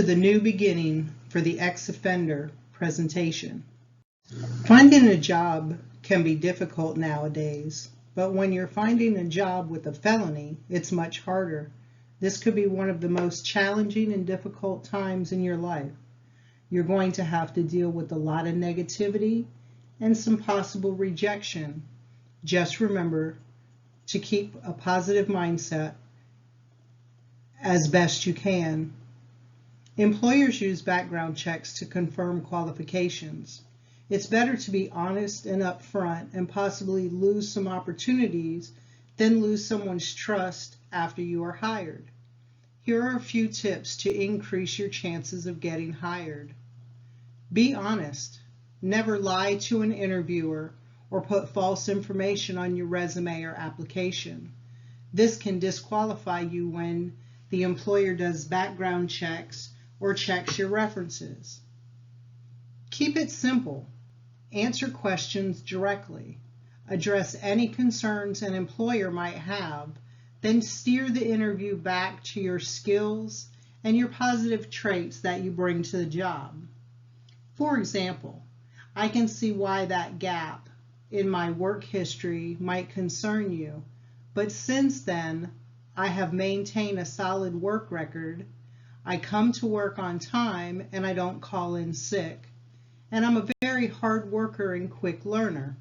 to the new beginning for the ex-offender presentation. Finding a job can be difficult nowadays, but when you're finding a job with a felony, it's much harder. This could be one of the most challenging and difficult times in your life. You're going to have to deal with a lot of negativity and some possible rejection. Just remember to keep a positive mindset as best you can. Employers use background checks to confirm qualifications. It's better to be honest and upfront and possibly lose some opportunities than lose someone's trust after you are hired. Here are a few tips to increase your chances of getting hired. Be honest. Never lie to an interviewer or put false information on your resume or application. This can disqualify you when the employer does background checks or checks your references. Keep it simple. Answer questions directly. Address any concerns an employer might have, then steer the interview back to your skills and your positive traits that you bring to the job. For example, I can see why that gap in my work history might concern you, but since then, I have maintained a solid work record. I come to work on time and I don't call in sick, and I'm a very hard worker and quick learner.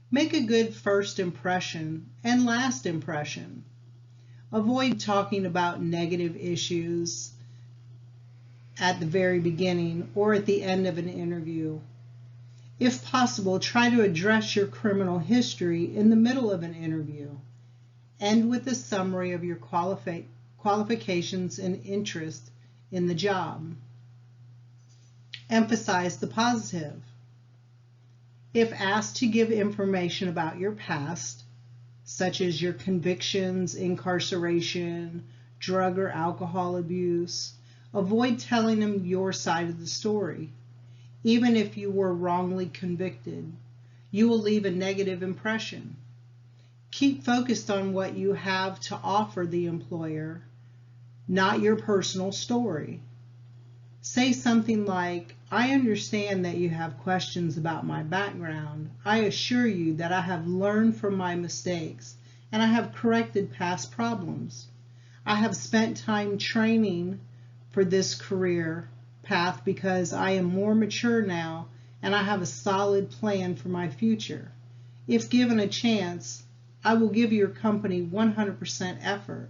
Make a good first impression and last impression. Avoid talking about negative issues at the very beginning or at the end of an interview. If possible, try to address your criminal history in the middle of an interview. End with a summary of your qualifications and interest in the job. Emphasize the positive. If asked to give information about your past, such as your convictions, incarceration, drug or alcohol abuse, avoid telling them your side of the story. Even if you were wrongly convicted, you will leave a negative impression. Keep focused on what you have to offer the employer, not your personal story. Say something like, I understand that you have questions about my background. I assure you that I have learned from my mistakes and I have corrected past problems. I have spent time training for this career path because I am more mature now and I have a solid plan for my future. If given a chance, I will give your company 100% effort.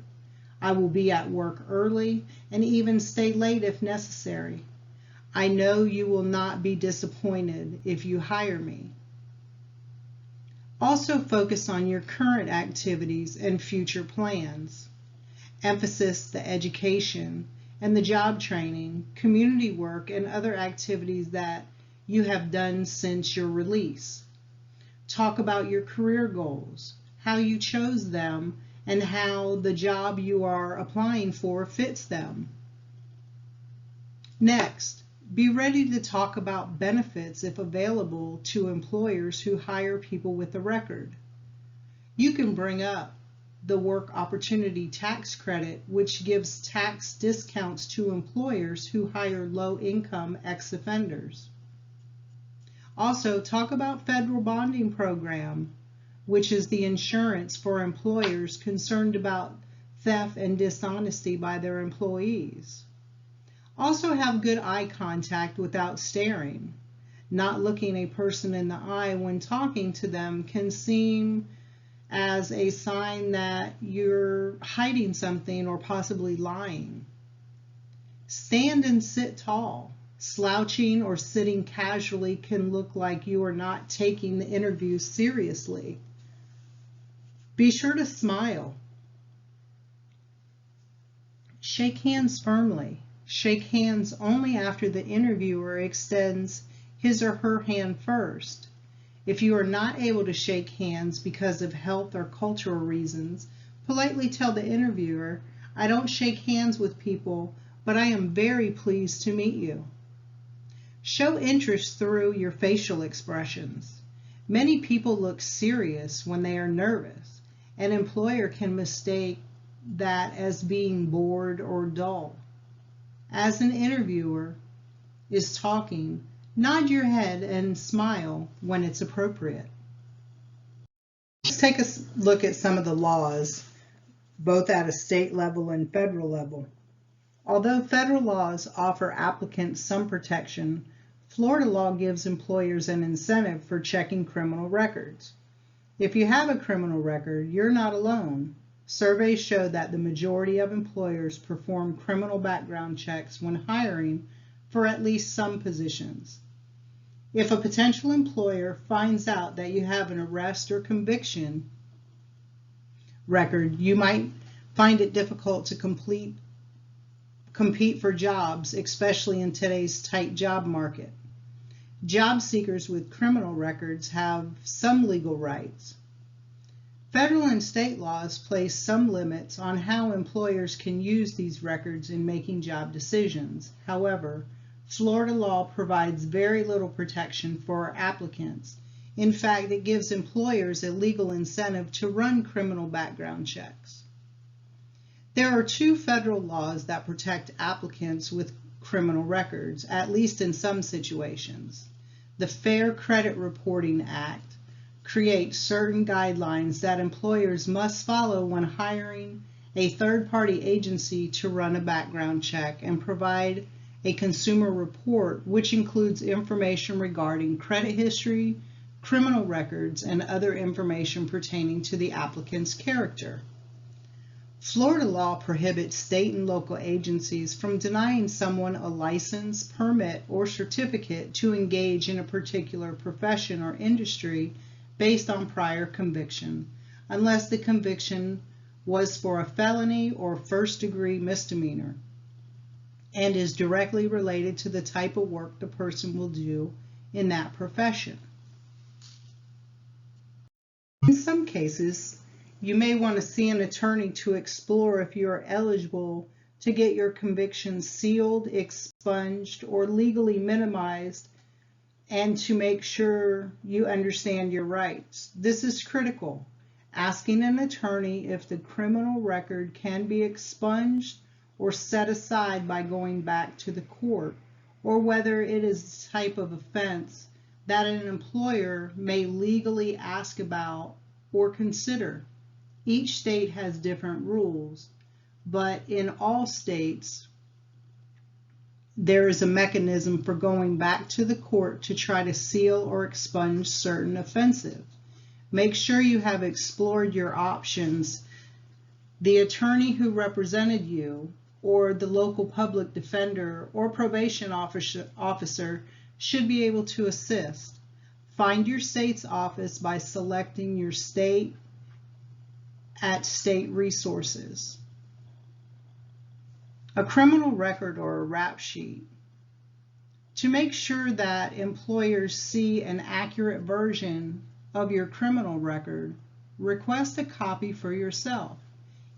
I will be at work early and even stay late if necessary. I know you will not be disappointed if you hire me. Also focus on your current activities and future plans. Emphasize the education and the job training, community work, and other activities that you have done since your release. Talk about your career goals, how you chose them, and how the job you are applying for fits them. Next, be ready to talk about benefits if available to employers who hire people with a record. You can bring up the Work Opportunity Tax Credit, which gives tax discounts to employers who hire low-income ex-offenders. Also, talk about Federal Bonding Program, which is the insurance for employers concerned about theft and dishonesty by their employees. Also have good eye contact without staring. Not looking a person in the eye when talking to them can seem as a sign that you're hiding something or possibly lying. Stand and sit tall. Slouching or sitting casually can look like you are not taking the interview seriously. Be sure to smile. Shake hands firmly. Shake hands only after the interviewer extends his or her hand first. If you are not able to shake hands because of health or cultural reasons, politely tell the interviewer, I don't shake hands with people, but I am very pleased to meet you. Show interest through your facial expressions. Many people look serious when they are nervous. An employer can mistake that as being bored or dull. As an interviewer is talking, nod your head and smile when it's appropriate. Let's take a look at some of the laws, both at a state level and federal level. Although federal laws offer applicants some protection, Florida law gives employers an incentive for checking criminal records. If you have a criminal record, you're not alone. Surveys show that the majority of employers perform criminal background checks when hiring for at least some positions. If a potential employer finds out that you have an arrest or conviction record, you might find it difficult to compete for jobs, especially in today's tight job market. Job seekers with criminal records have some legal rights. Federal and state laws place some limits on how employers can use these records in making job decisions. However, Florida law provides very little protection for applicants. In fact, it gives employers a legal incentive to run criminal background checks. There are two federal laws that protect applicants with criminal records, at least in some situations. The Fair Credit Reporting Act creates certain guidelines that employers must follow when hiring a third-party agency to run a background check and provide a consumer report, which includes information regarding credit history, criminal records, and other information pertaining to the applicant's character. Florida law prohibits state and local agencies from denying someone a license, permit, or certificate to engage in a particular profession or industry based on prior conviction, unless the conviction was for a felony or first-degree misdemeanor and is directly related to the type of work the person will do in that profession. In some cases, you may want to see an attorney to explore if you are eligible to get your conviction sealed, expunged, or legally minimized, and to make sure you understand your rights. This is critical. Asking an attorney if the criminal record can be expunged or set aside by going back to the court, or whether it is the type of offense that an employer may legally ask about or consider. Each state has different rules, but in all states, there is a mechanism for going back to the court to try to seal or expunge certain offenses. Make sure you have explored your options. The attorney who represented you, or the local public defender or probation officer should be able to assist. Find your state's office by selecting your state at state resources. A criminal record or a rap sheet. To make sure that employers see an accurate version of your criminal record, request a copy for yourself.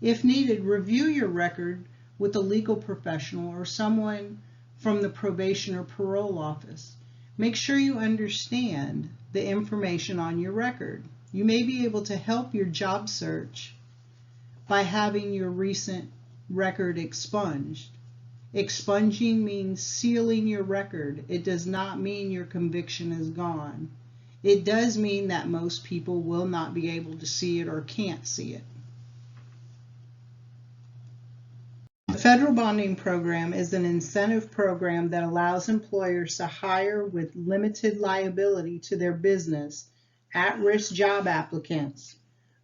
If needed, review your record with a legal professional or someone from the probation or parole office. Make sure you understand the information on your record. You may be able to help your job search by having your recent record expunged. Expunging means sealing your record. It does not mean your conviction is gone. It does mean that most people will not be able to see it or can't see it. The federal bonding program is an incentive program that allows employers to hire with limited liability to their business at-risk job applicants.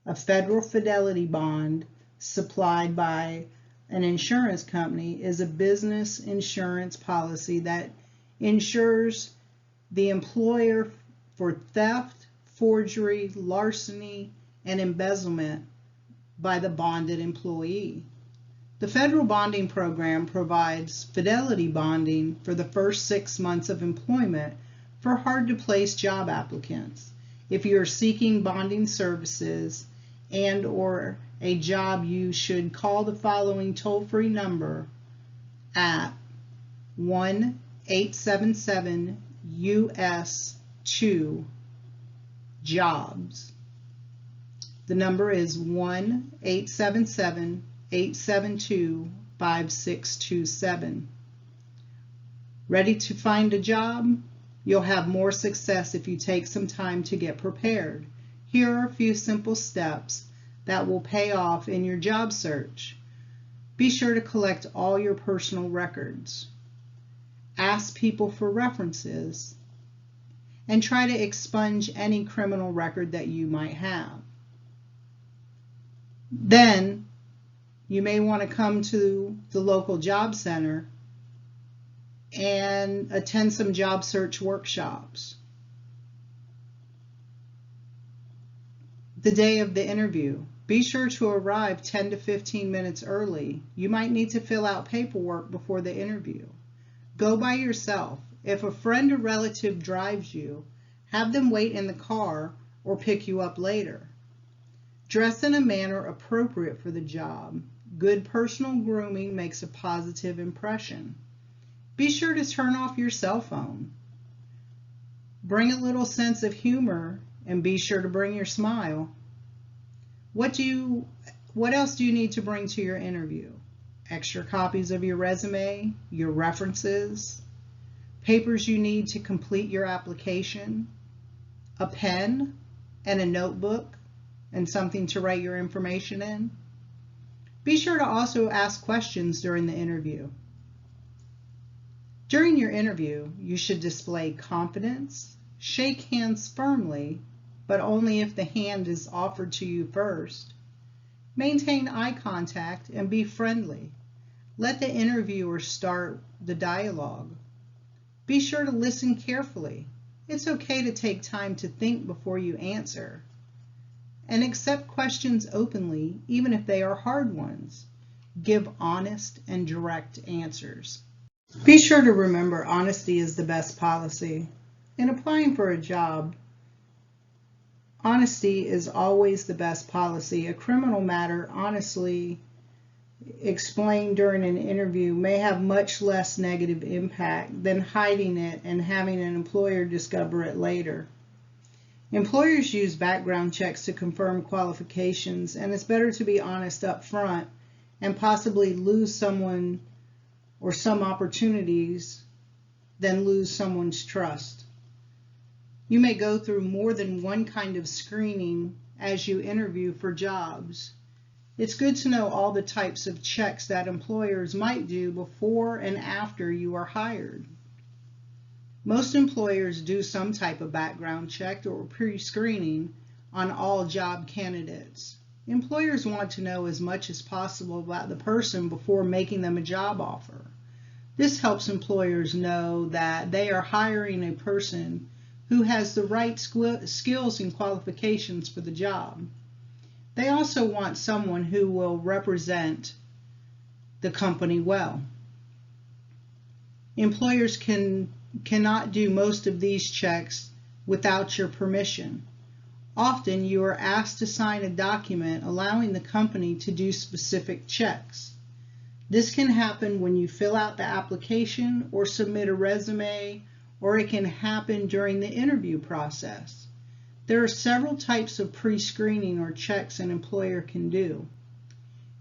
A federal fidelity bond supplied by an insurance company is a business insurance policy that insures the employer for theft, forgery, larceny, and embezzlement by the bonded employee. The federal bonding program provides fidelity bonding for the first 6 months of employment for hard-to-place job applicants. If you are seeking bonding services and/or a job, you should call the following toll-free number at 1-877-US-2-JOBS. The number is 1-877-872-5627. Ready to find a job? You'll have more success if you take some time to get prepared. Here are a few simple steps that will pay off in your job search. Be sure to collect all your personal records. Ask people for references, and try to expunge any criminal record that you might have. Then you may want to come to the local job center and attend some job search workshops. The day of the interview, be sure to arrive 10 to 15 minutes early. You might need to fill out paperwork before the interview. Go by yourself. If a friend or relative drives you, have them wait in the car or pick you up later. Dress in a manner appropriate for the job. Good personal grooming makes a positive impression. Be sure to turn off your cell phone. Bring a little sense of humor and be sure to bring your smile. What else do you need to bring to your interview? Extra copies of your resume, your references, papers you need to complete your application, a pen and a notebook, and something to write your information in. Be sure to also ask questions during the interview. During your interview, you should display confidence, shake hands firmly, but only if the hand is offered to you first. Maintain eye contact and be friendly. Let the interviewer start the dialogue. Be sure to listen carefully. It's okay to take time to think before you answer. And accept questions openly, even if they are hard ones. Give honest and direct answers. Be sure to remember honesty is the best policy. In applying for a job, honesty is always the best policy. A criminal matter honestly explained during an interview may have much less negative impact than hiding it and having an employer discover it later. Employers use background checks to confirm qualifications, and it's better to be honest up front and possibly lose someone or some opportunities than lose someone's trust. You may go through more than one kind of screening as you interview for jobs. It's good to know all the types of checks that employers might do before and after you are hired. Most employers do some type of background check or pre-screening on all job candidates. Employers want to know as much as possible about the person before making them a job offer. This helps employers know that they are hiring a person who has the right skills and qualifications for the job. They also want someone who will represent the company well. Employers cannot do most of these checks without your permission. Often you are asked to sign a document allowing the company to do specific checks. This can happen when you fill out the application or submit a resume, or it can happen during the interview process. There are several types of pre-screening or checks an employer can do.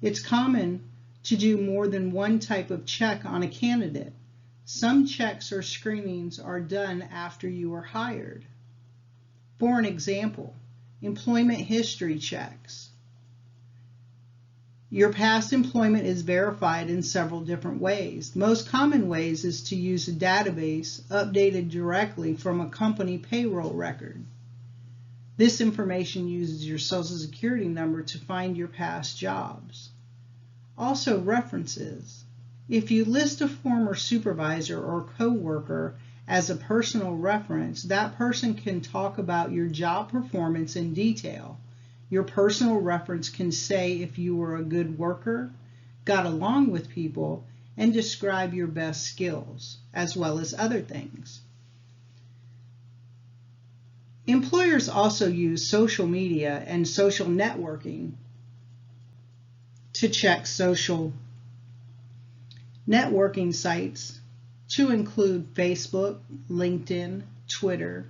It's common to do more than one type of check on a candidate. Some checks or screenings are done after you are hired. For an example, employment history checks. Your past employment is verified in several different ways. Most common ways is to use a database updated directly from a company payroll record. This information uses your Social Security number to find your past jobs. Also, references. If you list a former supervisor or coworker as a personal reference, that person can talk about your job performance in detail. Your personal reference can say if you were a good worker, got along with people, and describe your best skills, as well as other things. Employers also use social media and social networking to check social networking sites to include Facebook, LinkedIn, Twitter,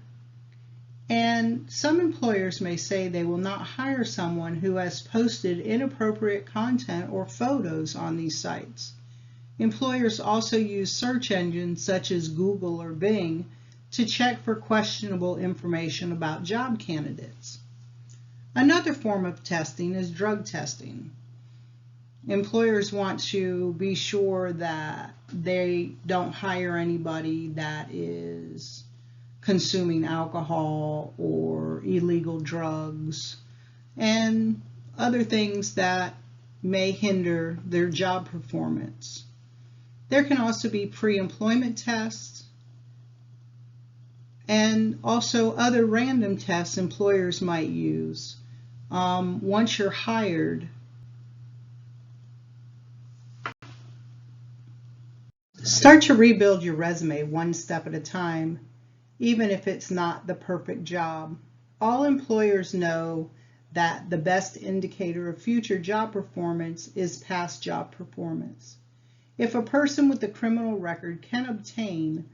and some employers may say they will not hire someone who has posted inappropriate content or photos on these sites. Employers also use search engines such as Google or Bing to check for questionable information about job candidates. Another form of testing is drug testing. Employers want to be sure that they don't hire anybody that is consuming alcohol or illegal drugs and other things that may hinder their job performance. There can also be pre-employment tests and also other random tests employers might use. Once you're hired, start to rebuild your resume one step at a time, even if it's not the perfect job. All employers know that the best indicator of future job performance is past job performance. If a person with a criminal record can obtain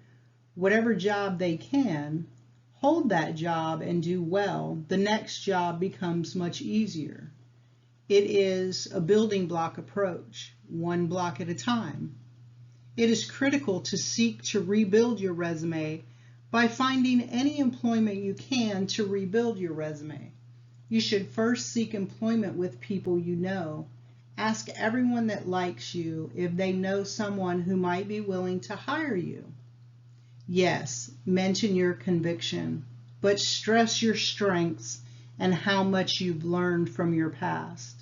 whatever job they can, hold that job and do well, the next job becomes much easier. It is a building block approach, one block at a time. It is critical to seek to rebuild your resume by finding any employment you can to rebuild your resume. You should first seek employment with people you know. Ask everyone that likes you if they know someone who might be willing to hire you. Yes, mention your conviction, but stress your strengths and how much you've learned from your past.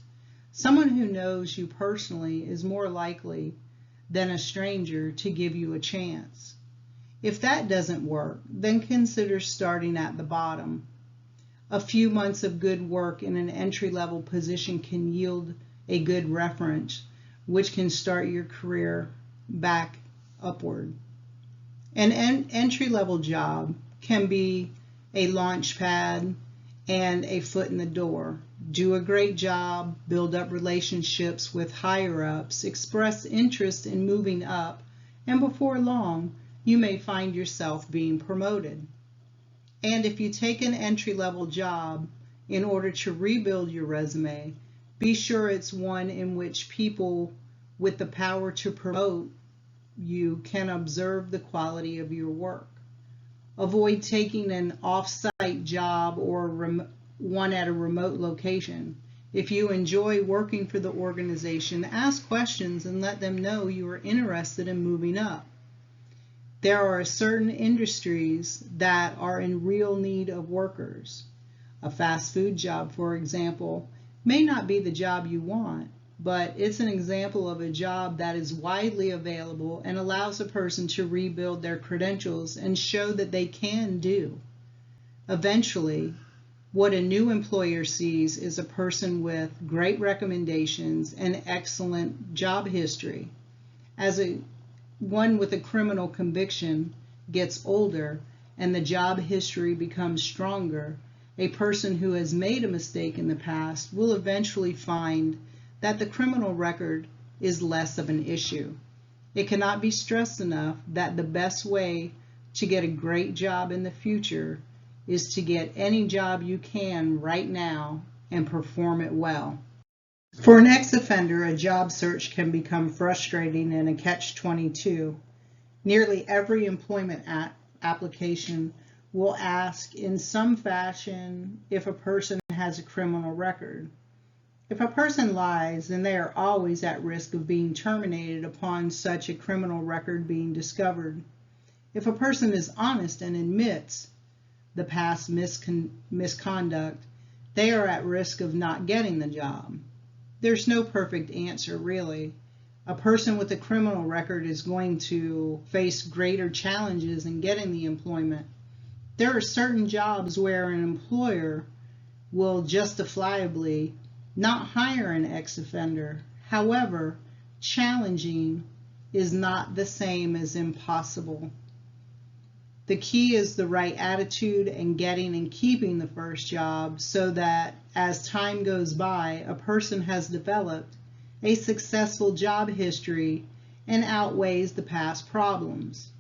Someone who knows you personally is more likely than a stranger to give you a chance. If that doesn't work, then consider starting at the bottom. A few months of good work in an entry-level position can yield a good reference, which can start your career back upward. An entry-level job can be a launch pad and a foot in the door. Do a great job, build up relationships with higher-ups, express interest in moving up, and before long, you may find yourself being promoted. And if you take an entry-level job in order to rebuild your resume, be sure it's one in which people with the power to promote you can observe the quality of your work. Avoid taking an off-site job or one at a remote location. If you enjoy working for the organization, ask questions and let them know you are interested in moving up. There are certain industries that are in real need of workers. A fast food job, for example, may not be the job you want, but it's an example of a job that is widely available and allows a person to rebuild their credentials and show that they can do. Eventually, what a new employer sees is a person with great recommendations and excellent job history. As one with a criminal conviction gets older and the job history becomes stronger, a person who has made a mistake in the past will eventually find that the criminal record is less of an issue. It cannot be stressed enough that the best way to get a great job in the future is to get any job you can right now and perform it well. For an ex-offender, a job search can become frustrating and a catch-22. Nearly every employment application will ask in some fashion if a person has a criminal record. If a person lies, then they are always at risk of being terminated upon such a criminal record being discovered. If a person is honest and admits the past misconduct, they are at risk of not getting the job. There's no perfect answer, really. A person with a criminal record is going to face greater challenges in getting the employment. There are certain jobs where an employer will justifiably not hire an ex-offender. However, challenging is not the same as impossible. The key is the right attitude and getting and keeping the first job so that as time goes by, a person has developed a successful job history and outweighs the past problems.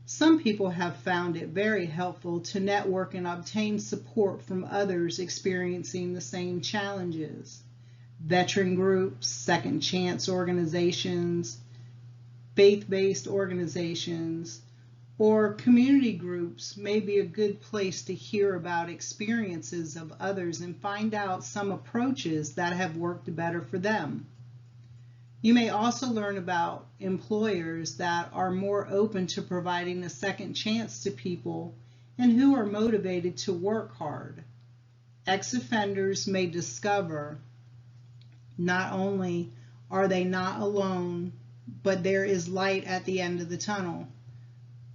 Some people have found it very helpful to network and obtain support from others experiencing the same challenges. Veteran groups, second chance organizations, Faith-based organizations or community groups may be a good place to hear about experiences of others and find out some approaches that have worked better for them. You may also learn about employers that are more open to providing a second chance to people and who are motivated to work hard. Ex-offenders may discover not only are they not alone, but there is light at the end of the tunnel.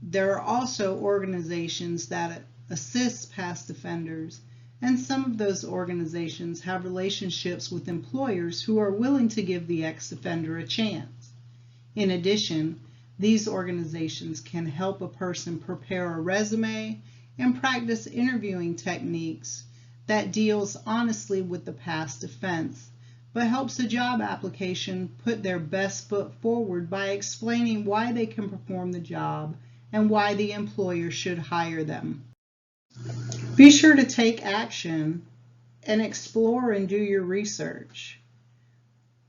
There are also organizations that assist past offenders, and some of those organizations have relationships with employers who are willing to give the ex-offender a chance. In addition, these organizations can help a person prepare a resume and practice interviewing techniques that deals honestly with the past offense, but helps a job application put their best foot forward by explaining why they can perform the job and why the employer should hire them. Be sure to take action and explore and do your research.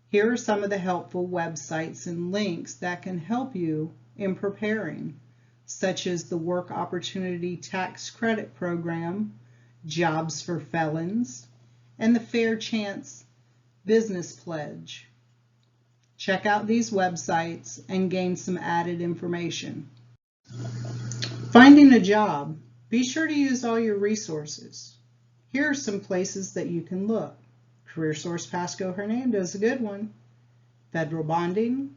Here are some of the helpful websites and links that can help you in preparing, such as the Work Opportunity Tax Credit Program, Jobs for Felons, and the Fair Chance Business Pledge. Check out these websites and gain some added information. Finding a job. Be sure to use all your resources. Here are some places that you can look. CareerSource Pasco Hernando is a good one. Federal Bonding,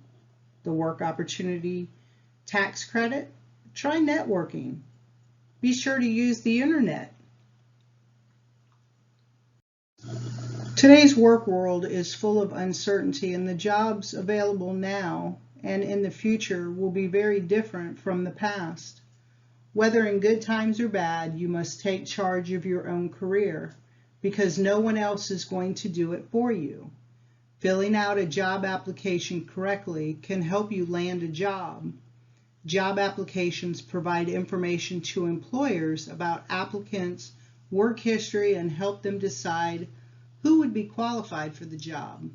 the Work Opportunity Tax Credit. Try networking. Be sure to use the internet. Today's work world is full of uncertainty, and the jobs available now and in the future will be very different from the past. Whether in good times or bad, you must take charge of your own career because no one else is going to do it for you. Filling out a job application correctly can help you land a job. Job applications provide information to employers about applicants' work history and help them decide who would be qualified for the job.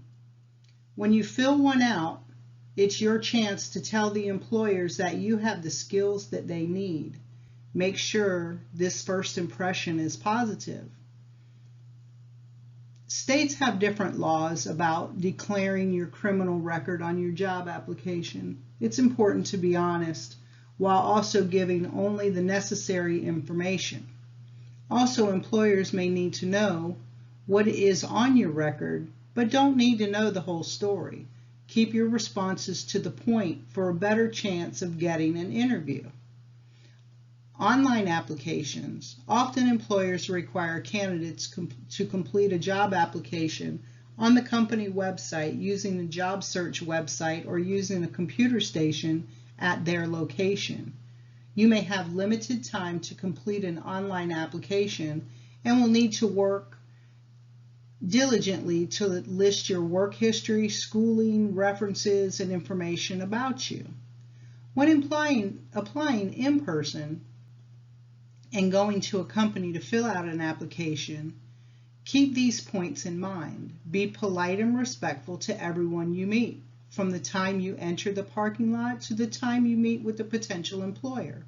When you fill one out, it's your chance to tell the employers that you have the skills that they need. Make sure this first impression is positive. States have different laws about declaring your criminal record on your job application. It's important to be honest while also giving only the necessary information. Also, employers may need to know what is on your record, but don't need to know the whole story. Keep your responses to the point for a better chance of getting an interview. Online applications. Often employers require candidates to complete a job application on the company website using the job search website or using a computer station at their location. You may have limited time to complete an online application and will need to work diligently to list your work history, schooling, references, and information about you. When applying in person and going to a company to fill out an application, keep these points in mind. Be polite and respectful to everyone you meet, from the time you enter the parking lot to the time you meet with the potential employer.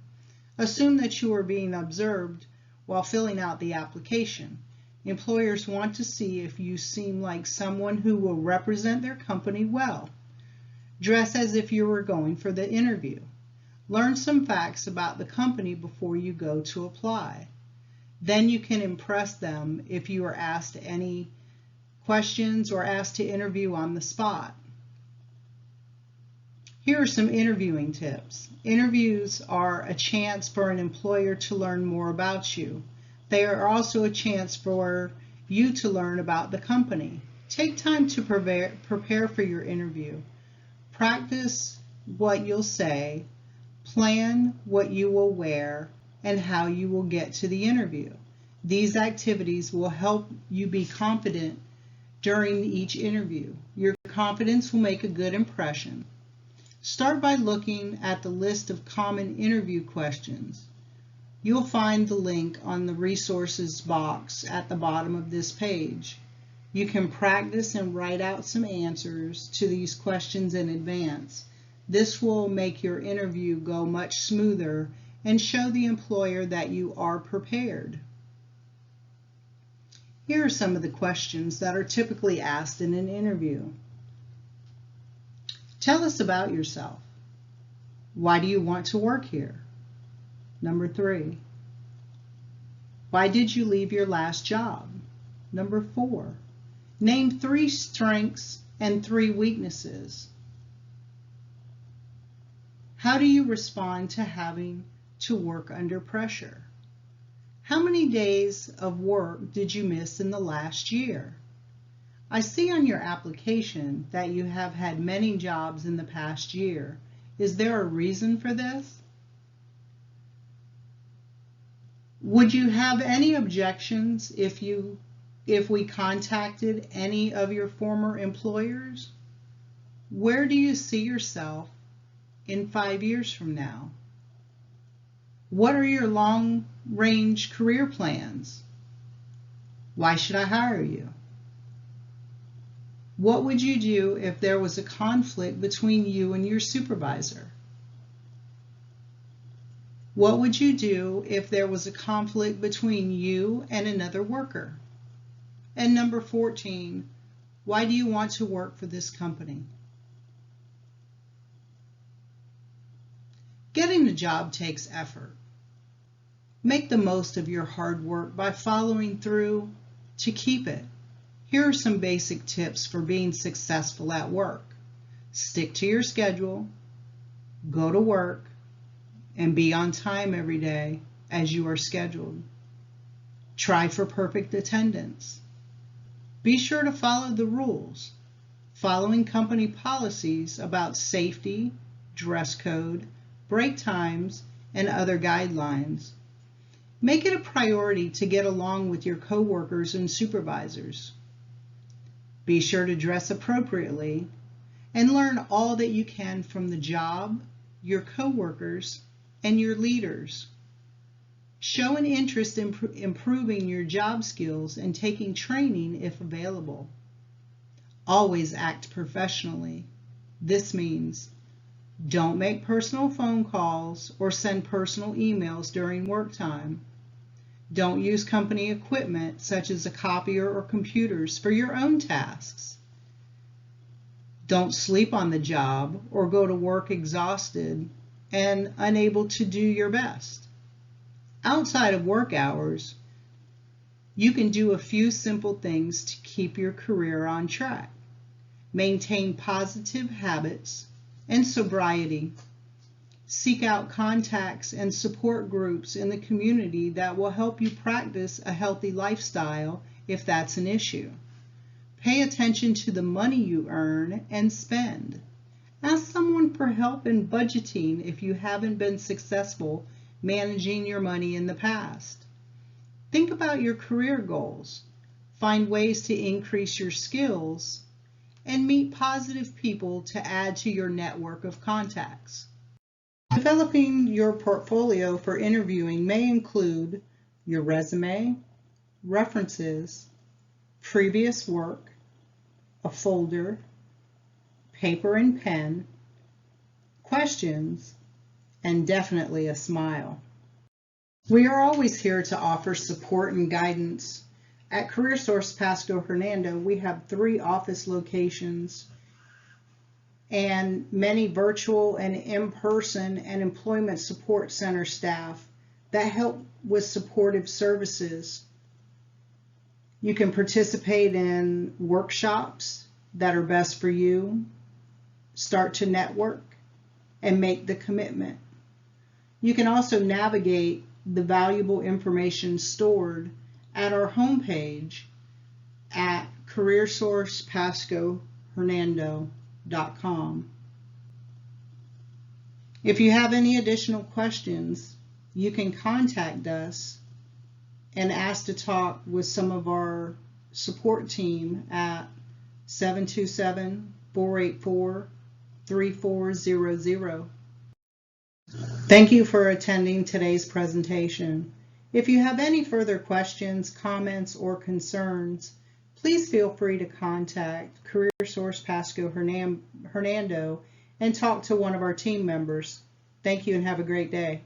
Assume that you are being observed while filling out the application. Employers want to see if you seem like someone who will represent their company well. Dress as if you were going for the interview. Learn some facts about the company before you go to apply. Then you can impress them if you are asked any questions or asked to interview on the spot. Here are some interviewing tips. Interviews are a chance for an employer to learn more about you. They are also a chance for you to learn about the company. Take time to prepare for your interview. Practice what you'll say, plan what you will wear, and how you will get to the interview. These activities will help you be confident during each interview. Your confidence will make a good impression. Start by looking at the list of common interview questions. You'll find the link on the resources box at the bottom of this page. You can practice and write out some answers to these questions in advance. This will make your interview go much smoother and show the employer that you are prepared. Here are some of the questions that are typically asked in an interview. Tell us about yourself. Why do you want to work here? Number 3. Why did you leave your last job? Number 4. Name 3 strengths and 3 weaknesses. How do you respond to having to work under pressure? How many days of work did you miss in the last year? I see on your application that you have had many jobs in the past year. Is there a reason for this? Would you have any objections if we contacted any of your former employers? Where do you see yourself in 5 years from now? What are your long-range career plans? Why should I hire you? What would you do if there was a conflict between you and your supervisor? What would you do if there was a conflict between you and another worker? And number 14, why do you want to work for this company? Getting a job takes effort. Make the most of your hard work by following through to keep it. Here are some basic tips for being successful at work. Stick to your schedule, go to work, and be on time every day as you are scheduled. Try for perfect attendance. Be sure to follow the rules, following company policies about safety, dress code, break times, and other guidelines. Make it a priority to get along with your coworkers and supervisors. Be sure to dress appropriately and learn all that you can from the job, your coworkers, and your leaders. Show an interest in improving your job skills and taking training if available. Always act professionally. This means don't make personal phone calls or send personal emails during work time. Don't use company equipment such as a copier or computers for your own tasks. Don't sleep on the job or go to work exhausted and unable to do your best. Outside of work hours, you can do a few simple things to keep your career on track. Maintain positive habits and sobriety. Seek out contacts and support groups in the community that will help you practice a healthy lifestyle if that's an issue. Pay attention to the money you earn and spend. Ask someone for help in budgeting if you haven't been successful managing your money in the past. Think about your career goals. Find ways to increase your skills and meet positive people to add to your network of contacts. Developing your portfolio for interviewing may include your resume, references, previous work, a folder, paper and pen, questions, and definitely a smile. We are always here to offer support and guidance. At CareerSource Pasco Hernando, we have 3 office locations and many virtual and in-person and employment support center staff that help with supportive services. You can participate in workshops that are best for you, start to network, and make the commitment. You can also navigate the valuable information stored at our homepage at CareerSourcePascoHernando.com. If you have any additional questions, you can contact us and ask to talk with some of our support team at 727-484-3400. Thank you for attending today's presentation. If you have any further questions, comments, or concerns, please feel free to contact CareerSource Pasco Hernando and talk to one of our team members. Thank you and have a great day.